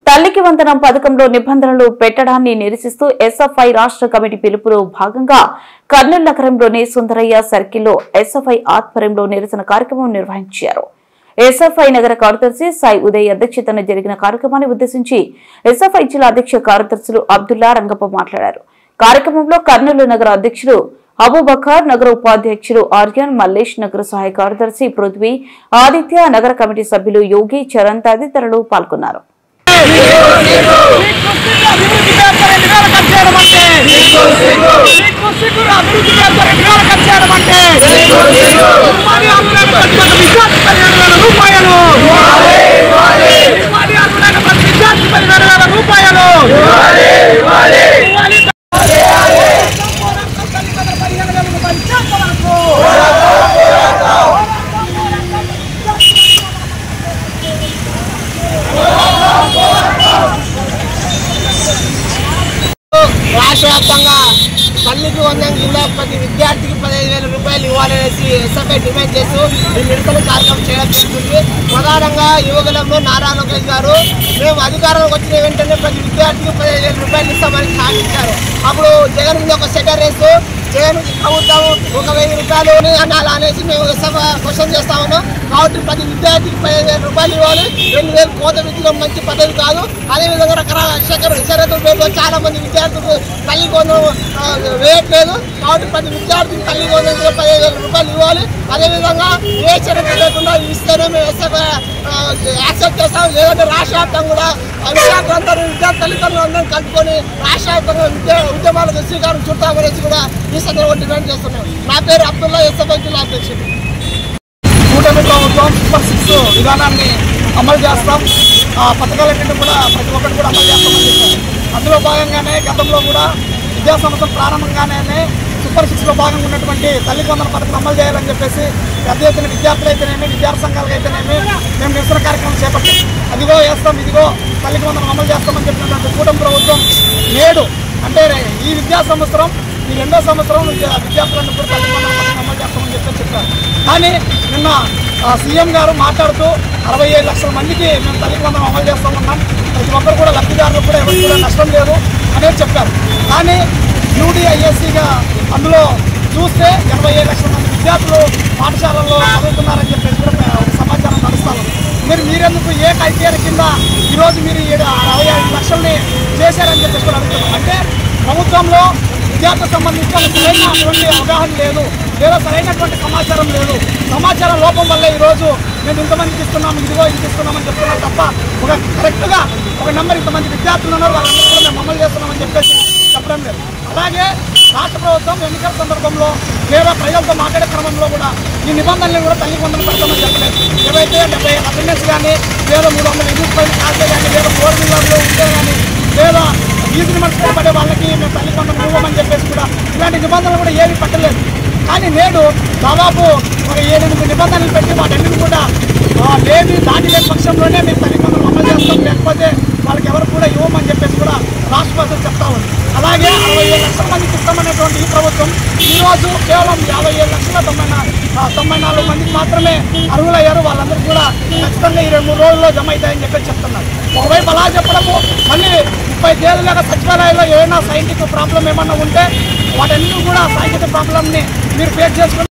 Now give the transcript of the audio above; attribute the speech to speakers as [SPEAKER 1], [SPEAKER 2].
[SPEAKER 1] తల్లికి వందనం పథకంలో నిబంధనలు పెట్టడాన్ని నిరసిస్తూ ఎస్ఎఫ్ఐ రాష్ట్ర కమిటీ పిలుపులో భాగంగా కర్నూలు నగరంలోని సుందరయ్య సర్కిల్లో ఎస్ఎఫ్ఐ ఆధ్వర్యంలో నిరసన కార్యక్రమం నిర్వహించారు. ఎస్ఎఫ్ఐ నగర కార్యదర్శి సాయి ఉదయ్ అధ్యక్షతన జరిగిన కార్యక్రమాన్ని ఉద్దేశించి ఎస్ఎఫ్ఐ జిల్లా అధ్యక్ష కార్యదర్శులు అబ్దుల్లా రంగప్ప మాట్లాడారు. కార్యక్రమంలో కర్నూలు నగర అధ్యక్షుడు అబూబకర్, నగర ఉపాధ్యక్షుడు ఆర్యన్, మల్లేష్, నగర సహాయ కార్యదర్శి పృథ్వీ, ఆదిత్య, నగర కమిటీ సభ్యులు యోగి, చరణ్ తదితరులు పాల్గొన్నారు.
[SPEAKER 2] రాష్ట్ర వ్యాప్తంగా తల్లికి వందనం కింద ప్రతి విద్యార్థికి 15,000 రూపాయలు ఇవ్వాలనేసి ఎస్ఎఫ్ఐ డిమాండ్ చేస్తూ ఈ నిరసన కార్యక్రమం చేయడం జరుగుతుంది. ప్రధానంగా యువకులంలో నారా లోకేష్ గారు మేము అధికారంలోకి వచ్చిన వెంటనే ప్రతి విద్యార్థికి 15,000 రూపాయలు ఇస్తామని హామీ ఇచ్చారు. అప్పుడు జగన్ మీద ఒక సెటర్ వేస్తూ జగన్ ప్రభుత్వం 1,000 రూపాయలు అనాలి అనేసి మేము ఎస్ఎఫ్ఐ క్వశ్చన్ చేస్తా ఉన్నాం. కాబట్టి ప్రతి విద్యార్థికి 15,000 రూపాయలు ఇవ్వాలి. 2,000 కోత విద్యలో మంచి పద్ధతి కాదు. అదేవిధంగా రకరకాల షరతుల పేరులో చాలా మంది విద్యార్థులకు తల్లి వందనం వేయట్లేదు. కాబట్టి ప్రతి విద్యార్థికి తల్లి వందనం 15,000 రూపాయలు ఇవ్వాలి. అదేవిధంగా ఏ షరతు లేకుండా ఇస్తేనే మేము ఎస్ఎఫ్ఐ యాక్సెప్ట్ చేస్తాం. లేదంటే రాష్ట్ర వ్యాప్తంగా కూడా విద్యార్థులందరూ విద్యార్థి తల్లిదండ్రులందరూ కలుపుకొని రాష్ట్ర వ్యాప్తంగా ఉద్యమాలకు శ్రీకారం చుట్టామనేసి కూడా ఈ సందర్భంగా డిమాండ్ చేస్తున్నాం. నా పేరు అబ్దుల్లా, ఎస్ఎఫ్ఐ జిల్లా అధ్యక్షుడు.
[SPEAKER 3] కూటమి ప్రభుత్వం సూపర్ 6 విధానాన్ని అమలు చేస్తాం. ఆ పథకాలన్నింటినీ కూడా ప్రతి ఒక్కటి కూడా అమలు చేస్తామని చెప్పారు. అందులో భాగంగానే గతంలో కూడా విద్యా సంవత్సరం ప్రారంభంగానే సూపర్ 6లో భాగంగా ఉన్నటువంటి తల్లికి వందనం పథకం అమలు చేయాలని చెప్పేసి పెద్ద ఎత్తున విద్యార్థులు అయితేనేమి, విద్యార్థి సంఘాలకు అయితేనేమి మేము నిరసన కార్యక్రమం చేపట్టాం. అదిగో వేస్తాం, ఇదిగో తల్లికి వందనం అమలు చేస్తామని చెప్పినటువంటి కూటమి ప్రభుత్వం నేడు అంటే ఈ విద్యా సంవత్సరం ఈ 2వ సంవత్సరం విద్యార్థులను కూడా తల్లికి వందనం పథకం అమలు చేస్తామని చెప్పారు. కానీ నిన్న సీఎం గారు మాట్లాడుతూ 65 లక్షల మందికి మేము తల్లికి వందనం అమలు చేస్తామన్నాం. ప్రతి ఒక్కరు కూడా లబ్ధిదారులు కూడా ఎవరికి కూడా నష్టం లేదు అనేది చెప్పారు. కానీ యూడిఐఎస్సీగా అందులో చూస్తే 85 లక్షల మంది విద్యార్థులు పాఠశాలల్లో చదువుతున్నారని చెప్పేసి కూడా సమాచారం నడుస్తాను. మీరెందుకు ఏ క్రైటీరియా కింద ఈరోజు మీరు 65 లక్షల్ని చేశారని చెప్పేసి కూడా అడుగుతున్నాం. అంటే ప్రభుత్వంలో విద్యార్థులకు సంబంధించి సరైనటువంటి అవగాహన లేదు, లేదా సరైనటువంటి సమాచారం లేదు. సమాచారం లోపం వల్ల ఈరోజు మేము ఇంతమందికి ఇస్తున్నాం, ఇదిగో ఇంత ఇస్తున్నామని చెప్తున్నాం తప్ప ఒక కరెక్ట్గా ఒక నెంబర్ ఇంతమంది విద్యార్థులు ఉన్నారు వాళ్ళందరూ కూడా మేము అమలు చేస్తున్నామని చెప్పేసి చెప్పడం లేదు. అలాగే రాష్ట్ర ప్రభుత్వం ఎన్నికల సందర్భంలో లేదా ప్రజలతో మాట్లాడే క్రమంలో కూడా ఈ నిబంధనలు కూడా తల్లికి వందనం పెడతామని చెప్పలేదు. ఏవైతే 70 అటెండెన్స్ కానీ, లేదా 300 యూనిట్ కాల్సే కానీ, లేదా 4 వీలర్లు ఉంటే కానీ, లేదా ఈజీని మనసు పడే వాళ్ళకి మేము తల్లికి వందనం ఇవ్వమని చెప్పేసి కూడా ఇలాంటి నిబంధనలు కూడా ఏమీ పట్టలేదు. కానీ నేడు దాదాపు ఒక 7-8 నిబంధనలు పెట్టి వాటన్నిటిని కూడా లేని దాటి లేని పక్షంలోనే మేము తల్లికి వందనం అమలు చేస్తాం, లేకపోతే వాళ్ళకి ఎవరు కూడా ఇవ్వమని చెప్పేసి కూడా రాష్ట్ర ప్రభుత్వం చెప్తా ఉంది. అలాగే 67 లక్షల మందికి ఇస్తామనేటువంటి ఈ ప్రభుత్వం ఈరోజు కేవలం 57 లక్షల 94 మందికి మాత్రమే అర్హులయ్యారు. వాళ్ళందరూ కూడా ఖచ్చితంగా ఈ 2-3 రోజుల్లో జమ అవుతాయని చెప్పేసి చెప్తున్నారు. ఒకవైపు అలా చెప్పడము, మళ్ళీ 30 ఏళ్ళగా సచివాలయంలో ఏమైనా సైంటిఫిక్ ప్రాబ్లం ఏమన్నా ఉంటే వాటన్నీ కూడా సాంకేతిక ప్రాబ్లంని మీరు ఫేస్ చేసుకుని